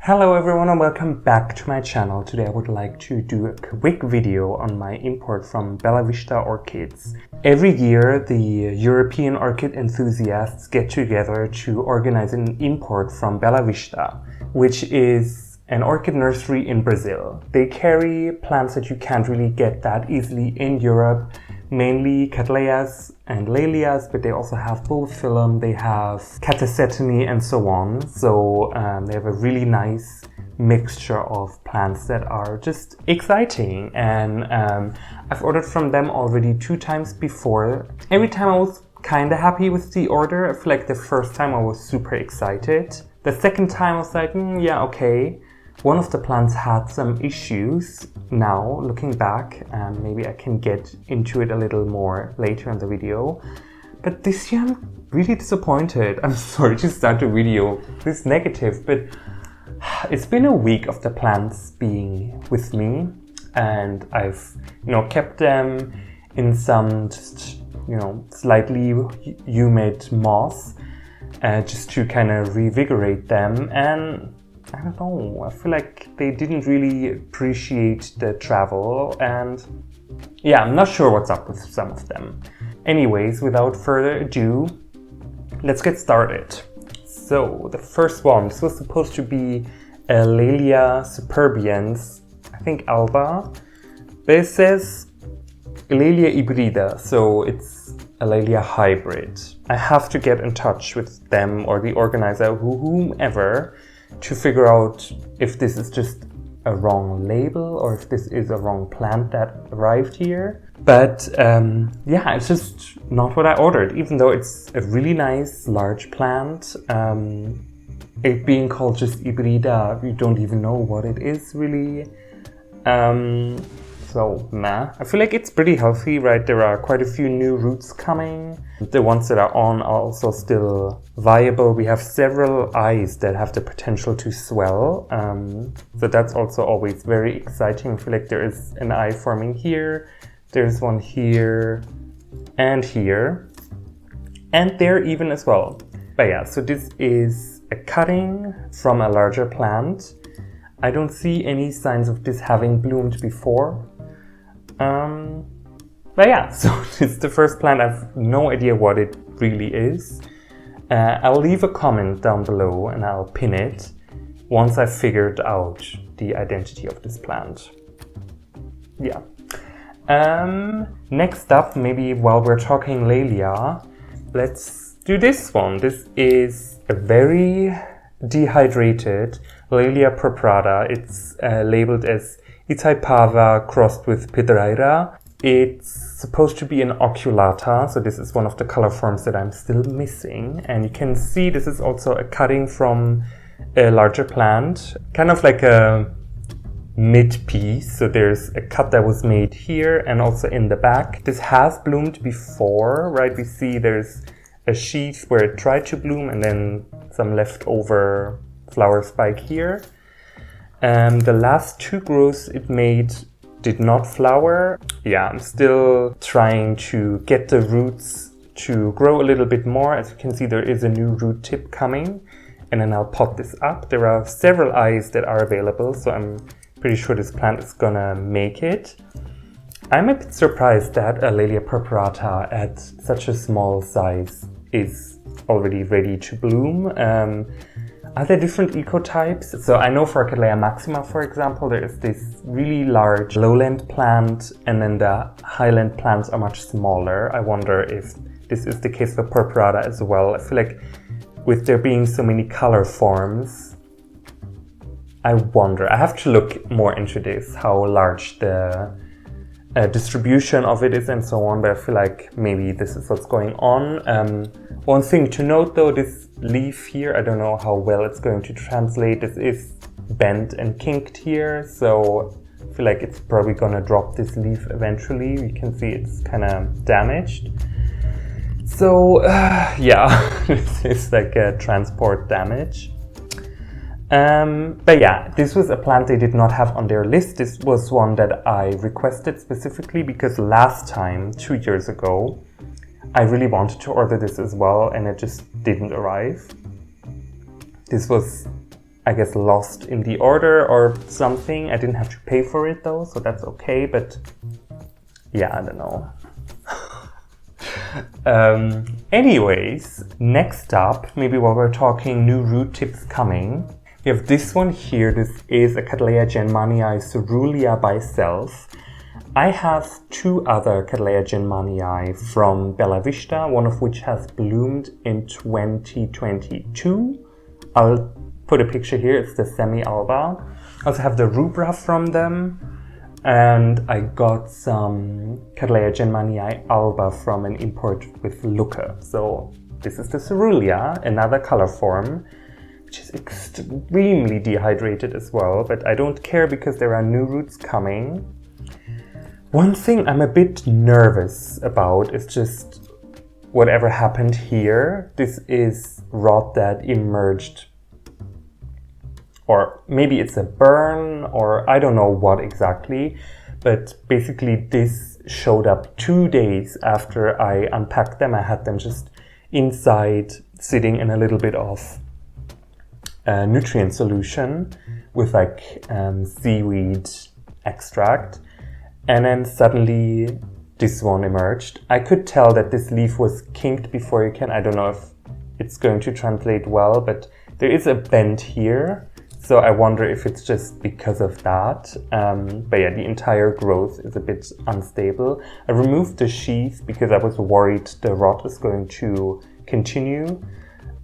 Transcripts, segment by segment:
Hello everyone and welcome back to my channel. Today I would like to do a quick video on my import from BELA VISTA orchids. Every year the European orchid enthusiasts get together to organize an import from BELA VISTA, which is an orchid nursery in Brazil. They carry plants that you can't really get that easily in Europe, mainly Cattleyas and Laelias, but they also have bulbophyllum, they have Cattleyas and so on. So they have a really nice mixture of plants that are just exciting, and I've ordered from them already 2 times before. Every time I was kind of happy with the order. I feel like the first time I was super excited. The second time I was like, yeah, okay. One of the plants had some issues. Now, looking back, maybe I can get into it a little more later in the video. But this year I'm really disappointed. I'm sorry to start the video this negative, but it's been a week of the plants being with me, and I've, kept them in some just, slightly humid moss, just to kind of revigorate them. And I don't know, I feel like they didn't really appreciate the travel, and yeah, I'm not sure what's up with some of them. Anyways, without further ado, let's get started. So the first one, this was supposed to be a Laelia superbiens, I think alba, but it says Laelia hybrida, so it's a Laelia hybrid. I have to get in touch with them or the organizer, whomever, to figure out if this is just a wrong label or if this is a wrong plant that arrived here. But yeah, it's just not what I ordered, even though it's a really nice large plant. It being called just hybrida, we don't even know what it is really. So nah, I feel like it's pretty healthy, right? There are quite a few new roots coming. The ones that are on are also still viable. We have several eyes that have the potential to swell. So that's also always very exciting. I feel like there is an eye forming here. There's one here and here. And there even as well. But yeah, so this is a cutting from a larger plant. I don't see any signs of this having bloomed before. But yeah, so it's the first plant. I have no idea what it really is. I'll leave a comment down below and I'll pin it once I've figured out the identity of this plant. Yeah. Next up, maybe while we're talking Laelia, let's do this one. This is a very dehydrated Laelia purpurata. It's labeled as Itaipava crossed with Purpurata. It's supposed to be an oculata, so this is one of the color forms that I'm still missing. And you can see this is also a cutting from a larger plant, kind of like a mid piece. So there's a cut that was made here and also in the back. This has bloomed before, right? We see there's a sheath where it tried to bloom and then some leftover flower spike here. The last 2 growths it made did not flower. Yeah, I'm still trying to get the roots to grow a little bit more. As you can see, there is a new root tip coming, and then I'll pot this up. There are several eyes that are available, so I'm pretty sure this plant is gonna make it. I'm a bit surprised that a Laelia purpurata at such a small size is already ready to bloom. Are there different ecotypes? So I know for Cattleya maxima, for example, there is this really large lowland plant, and then the highland plants are much smaller. I wonder if this is the case for purpurata as well. I feel like with there being so many color forms, I wonder. I have to look more into this, how large the distribution of it is and so on, but I feel like maybe this is what's going on. One thing to note though, this leaf here, I don't know how well it's going to translate. This is bent and kinked here, so I feel like it's probably gonna drop this leaf eventually. You can see it's kind of damaged. So yeah, this is like a transport damage. But yeah, this was a plant they did not have on their list. This was one that I requested specifically because last time, 2 years ago, I really wanted to order this as well and it just didn't arrive. This was I guess, lost in the order or something. I didn't have to pay for it though, so that's okay, but yeah, I don't know. Anyways, next up, maybe while we're talking new root tips coming, we have this one here. This is a Cattleya jenmanii coerulea by itself. I have two other Cattleyas and Laelias from BELA Vista, one of which has bloomed in 2022. I'll put a picture here, it's the semi-alba. I also have the rubra from them, and I got some Cattleyas and Laelias alba from an import with looker. So this is the coerulea, another color form, which is extremely dehydrated as well, but I don't care because there are new roots coming. One thing I'm a bit nervous about is just whatever happened here. This is rot that emerged, or maybe it's a burn, or I don't know what exactly, but basically this showed up 2 days after I unpacked them. I had them just inside, sitting in a little bit of nutrient solution with like seaweed extract. And then suddenly this one emerged. I could tell that this leaf was kinked before you can. I don't know if it's going to translate well, but there is a bend here. So I wonder if it's just because of that. But yeah, the entire growth is a bit unstable. I removed the sheath because I was worried the rot is going to continue.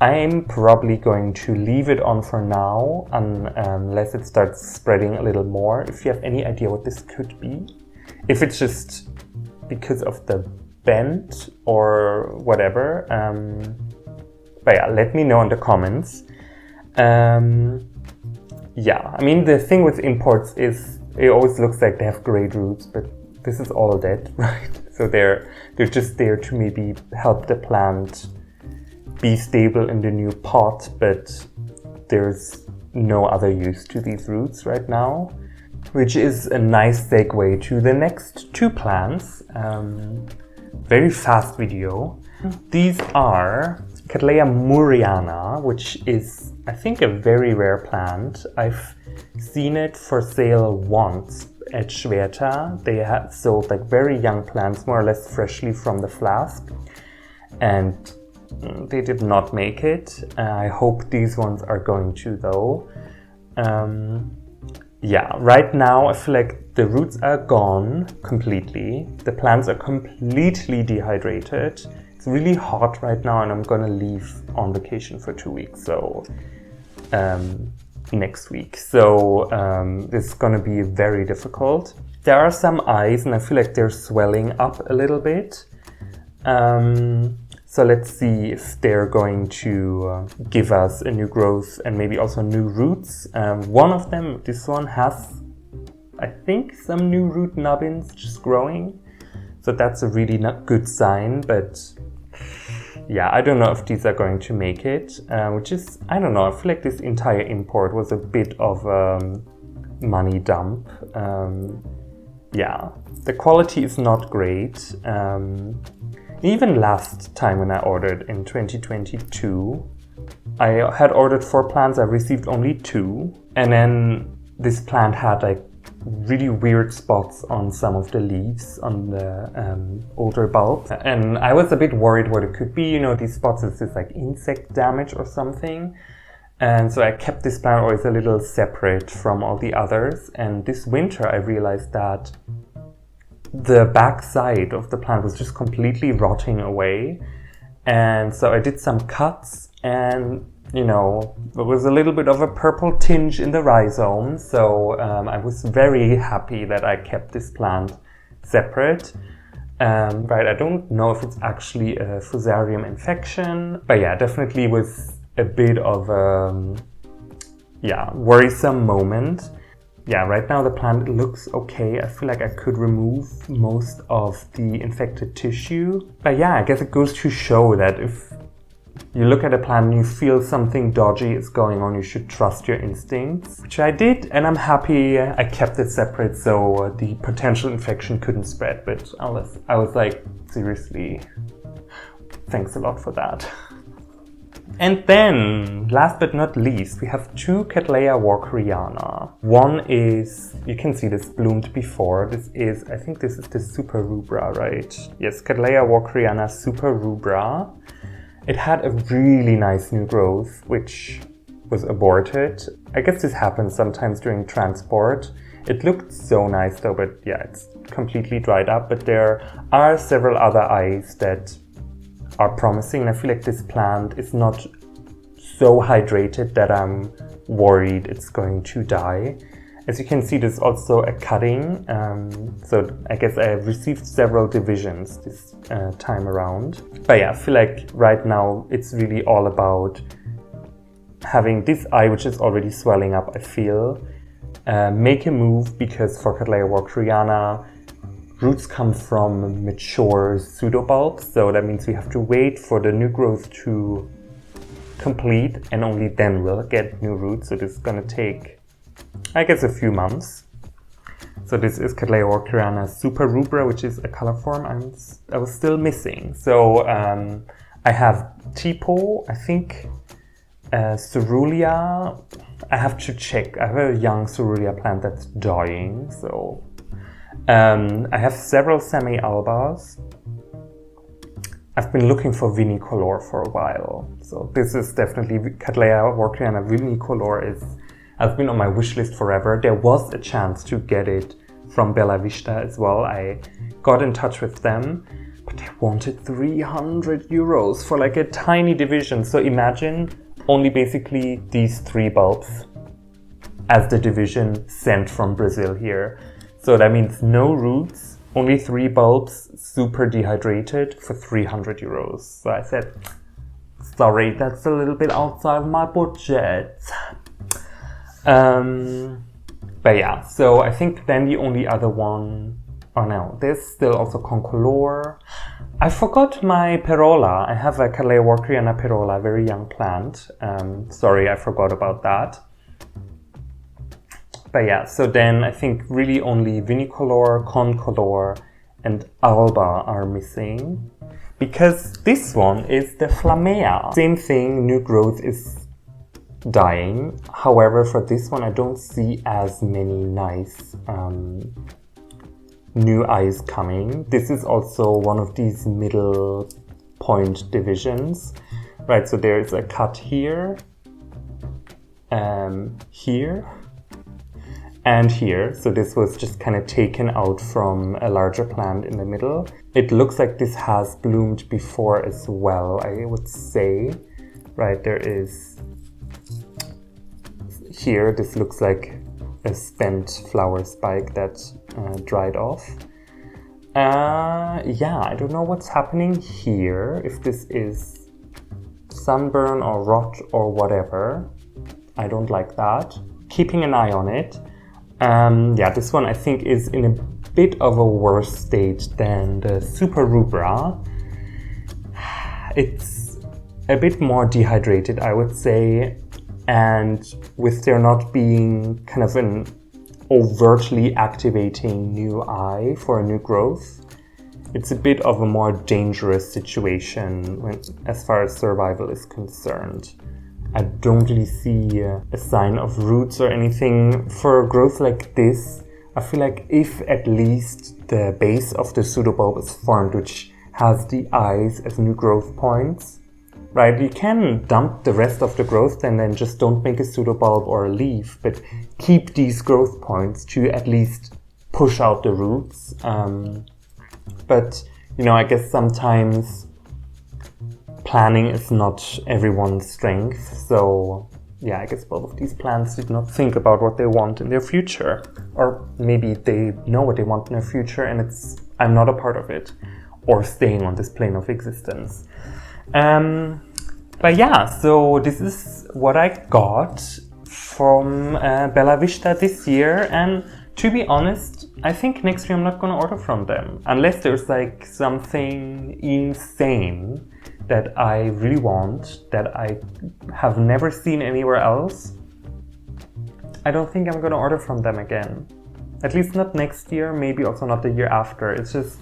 I'm probably going to leave it on for now unless it starts spreading a little more. If you have any idea what this could be, if it's just because of the bend or whatever, but yeah, let me know in the comments. Yeah, I mean, the thing with imports is it always looks like they have great roots, but this is all dead, right? So they're just there to maybe help the plant be stable in the new pot, but there's no other use to these roots right now. Which is a nice segue to the next two plants. Very fast video. These are Cattleya mooreana, which is, I think, a very rare plant. I've seen it for sale once at Schwerter. They had sold like very young plants, more or less freshly from the flask, and they did not make it. I hope these ones are going to though. Yeah, right now I feel like the roots are gone completely. The plants are completely dehydrated. It's really hot right now and I'm gonna leave on vacation for 2 weeks, so next week. So this is gonna be very difficult. There are some eyes and I feel like they're swelling up a little bit. So let's see if they're going to give us a new growth and maybe also new roots. One of them, this one, has, I think, some new root nubbins just growing. So that's a really not good sign, but yeah, I don't know if these are going to make it, which is, I don't know, I feel like this entire import was a bit of a money dump. Yeah, the quality is not great. Even last time when I ordered in 2022, I had ordered 4 plants, I received only 2. And then this plant had like really weird spots on some of the leaves on the older bulbs. And I was a bit worried what it could be. You know, these spots is just like insect damage or something. And so I kept this plant always a little separate from all the others. And this winter I realized that the back side of the plant was just completely rotting away. And so I did some cuts and, you know, there was a little bit of a purple tinge in the rhizome. So I was very happy that I kept this plant separate. Right, I don't know if it's actually a fusarium infection, but yeah, definitely was a bit of a worrisome moment. Yeah, right now the plant looks okay. I feel like I could remove most of the infected tissue. But yeah, I guess it goes to show that if you look at a plant and you feel something dodgy is going on, you should trust your instincts, which I did, and I'm happy I kept it separate so the potential infection couldn't spread. But I was like, seriously, thanks a lot for that. And then, last but not least, we have two Cattleya walkeriana. One is, you can see this bloomed before. This is, I think this is the super rubra, right? Yes, Cattleya walkeriana super rubra. It had a really nice new growth, which was aborted. I guess this happens sometimes during transport. It looked so nice though, but yeah, it's completely dried up. But there are several other eyes that are promising, and I feel like this plant is not so hydrated that I'm worried it's going to die. As you can see, there's also a cutting, so I guess I have received several divisions this time around. But yeah, I feel like right now it's really all about having this eye, which is already swelling up, I feel, make a move, because for Cattleya walkeriana, roots come from mature pseudobulbs, so that means we have to wait for the new growth to complete, and only then we'll get new roots. So this is gonna take, I guess, a few months. So this is Cattleya walkeriana super rubra, which is a color form I was still missing. So I have tipo, I think, coerulea. I have to check. I have a young coerulea plant that's dying, so I have several semi-albas. I've been looking for vinicolor for a while, so this is definitely Cattleya walkeriana vinicolor has been on my wish list forever. There was a chance to get it from BELA VISTA as well. I got in touch with them, but they wanted 300 euros for like a tiny division. So imagine only basically these 3 bulbs as the division sent from Brazil here. So that means no roots, only 3 bulbs, super dehydrated for 300 euros. So I said, sorry, that's a little bit outside my budget. But yeah, so I think then the only other one, oh no, there's still also concolor. I forgot my perola. I have a Cattleya walkeriana perola, a very young plant. Sorry, I forgot about that. But yeah, so then I think really only vinicolor, concolor, and alba are missing. Because this one is the flamea. Same thing, new growth is dying. However, for this one I don't see as many nice new eyes coming. This is also one of these middle point divisions, right? So there is a cut here, here, and here. So this was just kind of taken out from a larger plant in the middle. It looks like this has bloomed before as well, I would say. Right, there is here, this looks like a spent flower spike that dried off. Yeah, I don't know what's happening here, if this is sunburn or rot or whatever. I don't like that. Keeping an eye on it. Yeah, this one I think is in a bit of a worse state than the super rubra. It's a bit more dehydrated, I would say, and with there not being kind of an overtly activating new eye for a new growth, it's a bit of a more dangerous situation as far as survival is concerned. I don't really see a sign of roots or anything. For a growth like this, I feel like if at least the base of the pseudobulb is formed, which has the eyes as new growth points, right? You can dump the rest of the growth and then just don't make a pseudobulb or a leaf, but keep these growth points to at least push out the roots. But, you know, I guess sometimes planning is not everyone's strength, so yeah, I guess both of these plants did not think about what they want in their future, or maybe they know what they want in their future and I'm not a part of it, or staying on this plane of existence. But yeah, so this is what I got from BELA VISTA this year, and to be honest, I think next year I'm not gonna order from them, unless there's like something insane that I really want, that I have never seen anywhere else. I don't think I'm gonna order from them again. At least not next year, maybe also not the year after. It's just,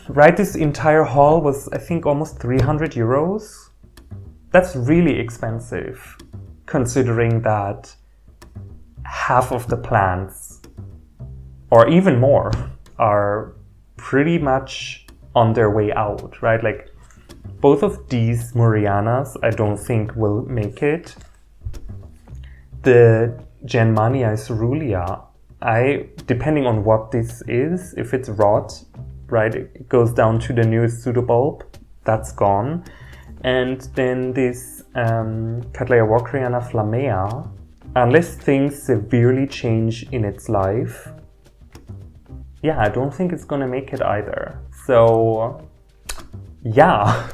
right, this entire haul was, I think, almost 300 euros. That's really expensive, considering that half of the plants, or even more, are pretty much on their way out, right? Like both of these mooreanas I don't think will make it. The jenmanii coerulea, depending on what this is, if it's rot, right, it goes down to the newest pseudobulb, that's gone. And then this Cattleya walkeriana flamea, unless things severely change in its life, yeah, I don't think it's gonna make it either. So yeah,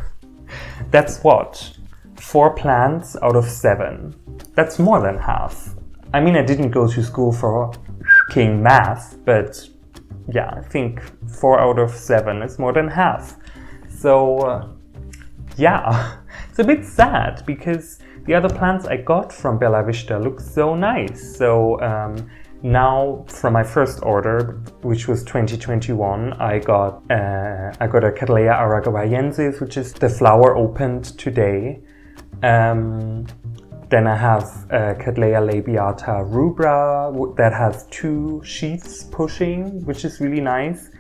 that's what? 4 plants out of 7. That's more than half. I mean, I didn't go to school for king math, but yeah, I think 4 out of 7 is more than half. So yeah, it's a bit sad because the other plants I got from Bella Vista look so nice. So now from my first order, which was 2021, I got a Cattleyas araguayensis, which is the flower opened today. Then I have Cattleya labiata rubra that has 2 sheaths pushing, which is really nice.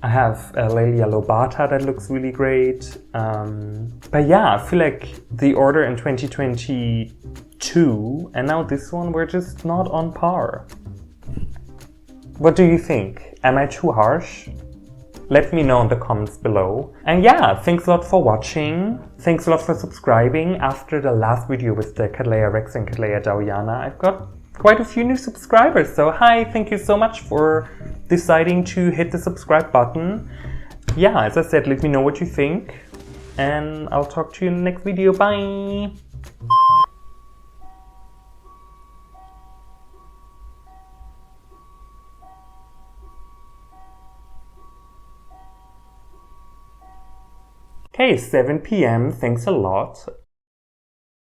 I have Laelia lobata that looks really great. But yeah, I feel like the order in 2022 and now this one were just not on par. What do you think? Am I too harsh? Let me know in the comments below. And yeah, thanks a lot for watching. Thanks a lot for subscribing. After the last video with the Cattleya rex and Cattleya dowiana, I've got quite a few new subscribers. So hi, thank you so much for deciding to hit the subscribe button. Yeah, as I said, let me know what you think. And I'll talk to you in the next video. Bye! Okay, 7 p.m. Thanks a lot.